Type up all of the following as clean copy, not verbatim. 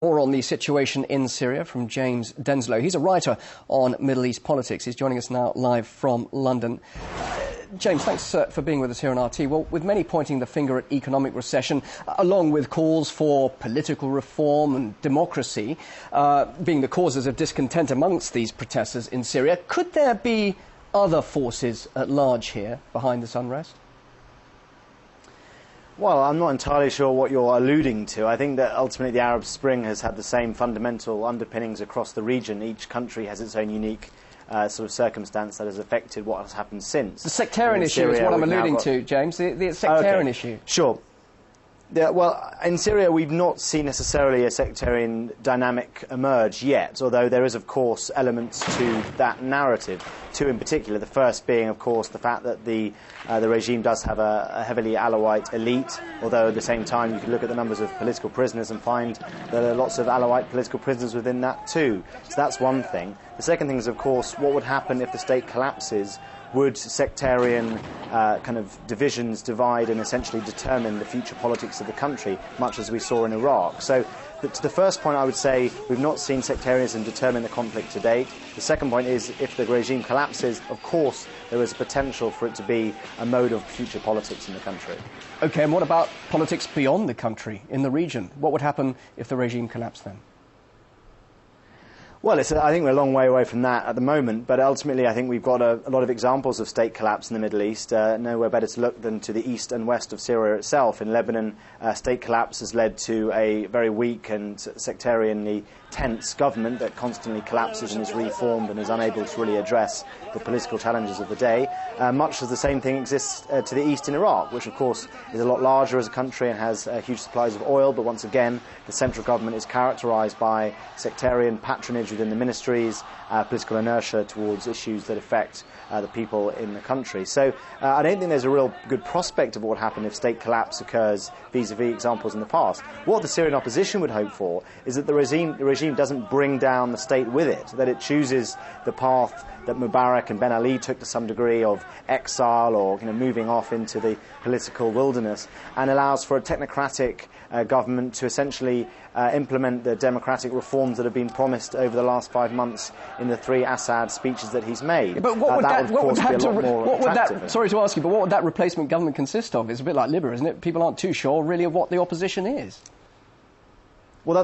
More on the situation in Syria from James Denselow. He's a writer on Middle East politics. He's joining us now live from London. James, thanks for being with us here on RT. Well, with many pointing the finger at economic recession, along with calls for political reform and democracy being the causes of discontent amongst these protesters in Syria, could there be other forces at large here behind this unrest? Well, I'm not entirely sure what you're alluding to. I think that ultimately the Arab Spring has had the same fundamental underpinnings across the region. Each country has its own unique sort of circumstance that has affected what has happened since. The sectarian issue is what I'm alluding to, James, the sectarian issue. Sure. Yeah, well, in Syria we've not seen necessarily a sectarian dynamic emerge yet, although there is, of course, elements to that narrative. Two in particular, the first being, of course, the fact that the regime does have a heavily Alawite elite, although at the same time you can look at the numbers of political prisoners and find there are lots of Alawite political prisoners within that too. So that's one thing. The second thing is, of course, what would happen if the state collapses? Would sectarian kind of divisions divide and essentially determine the future politics of the country, much as we saw in Iraq? So to the first point, I would say we've not seen sectarianism determine the conflict to date. The second point is, if the regime collapses, of course, there is a potential for it to be a mode of future politics in the country. OK, and what about politics beyond the country, in the region? What would happen if the regime collapsed then? Well, I think we're a long way away from that at the moment, but ultimately I think we've got a lot of examples of state collapse in the Middle East. Nowhere better to look than to the east and west of Syria itself. In Lebanon, state collapse has led to a very weak and sectarianly tense government that constantly collapses and is reformed and is unable to really address the political challenges of the day. Much as the same thing exists to the east in Iraq, which of course is a lot larger as a country and has huge supplies of oil, but once again the central government is characterised by sectarian patronage within the ministries, political inertia towards issues that affect the people in the country. So I don't think there's a real good prospect of what would happen if state collapse occurs vis-à-vis examples in the past. What the Syrian opposition would hope for is that the regime doesn't bring down the state with it, that it chooses the path that Mubarak and Ben Ali took to some degree of exile or moving off into the political wilderness, and allows for a technocratic government to essentially implement the democratic reforms that have been promised over the last 5 months in the 3 Assad speeches that he's made. But what would sorry to ask you, but what would that replacement government consist of? It's a bit like Libya, isn't it? People aren't too sure really of what the opposition is. Well,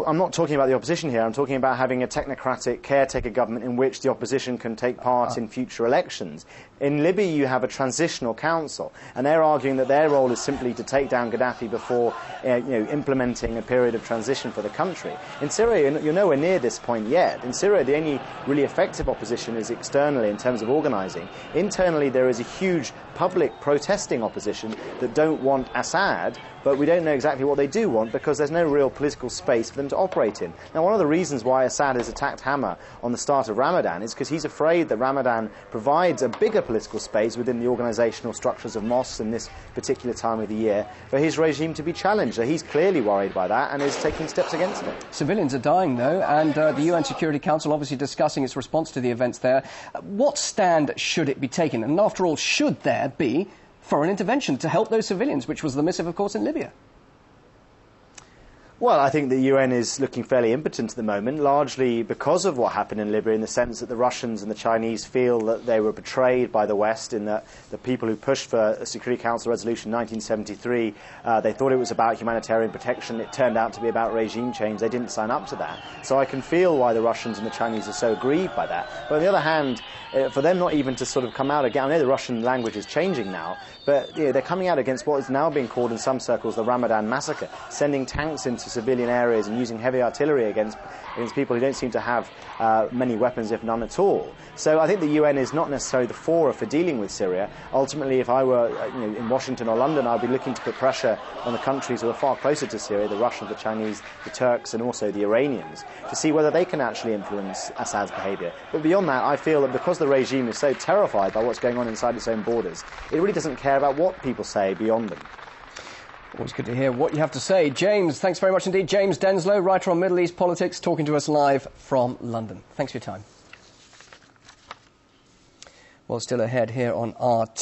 I'm not talking about the opposition here. I'm talking about having a technocratic caretaker government in which the opposition can take part in future elections. In Libya, you have a transitional council, and they're arguing that their role is simply to take down Gaddafi before implementing a period of transition for the country. In Syria, you're nowhere near this point yet. In Syria, the only really effective opposition is externally in terms of organising. Internally, there is a huge public protesting opposition that don't want Assad, but we don't know exactly what they do want because there's no real political space for them to operate in. Now, one of the reasons why Assad has attacked Hama on the start of Ramadan is because he's afraid that Ramadan provides a bigger political space within the organisational structures of mosques in this particular time of the year for his regime to be challenged. So he's clearly worried by that and is taking steps against it. Civilians are dying, though, and the UN Security Council obviously discussing its response to the events there. What stand should it be taking? And after all, should there be foreign intervention to help those civilians, which was the missive, of course, in Libya? Well, I think the UN is looking fairly impotent at the moment, largely because of what happened in Libya, in the sense that the Russians and the Chinese feel that they were betrayed by the West, in that the people who pushed for a Security Council resolution in 1973, they thought it was about humanitarian protection. It turned out to be about regime change. They didn't sign up to that. So I can feel why the Russians and the Chinese are so aggrieved by that. But on the other hand, for them not even to sort of come out again, I know the Russian language is changing now, but they're coming out against what is now being called in some circles the Ramadan massacre, sending tanks into civilian areas and using heavy artillery against people who don't seem to have many weapons, if none at all. So I think the UN is not necessarily the fora for dealing with Syria. Ultimately, if I were in Washington or London, I'd be looking to put pressure on the countries who are far closer to Syria, the Russians, the Chinese, the Turks, and also the Iranians, to see whether they can actually influence Assad's behaviour. But beyond that, I feel that because the regime is so terrified by what's going on inside its own borders, it really doesn't care about what people say beyond them. Always good to hear what you have to say. James, thanks very much indeed. James Denselow, writer on Middle East politics, talking to us live from London. Thanks for your time. Well, still ahead here on RT.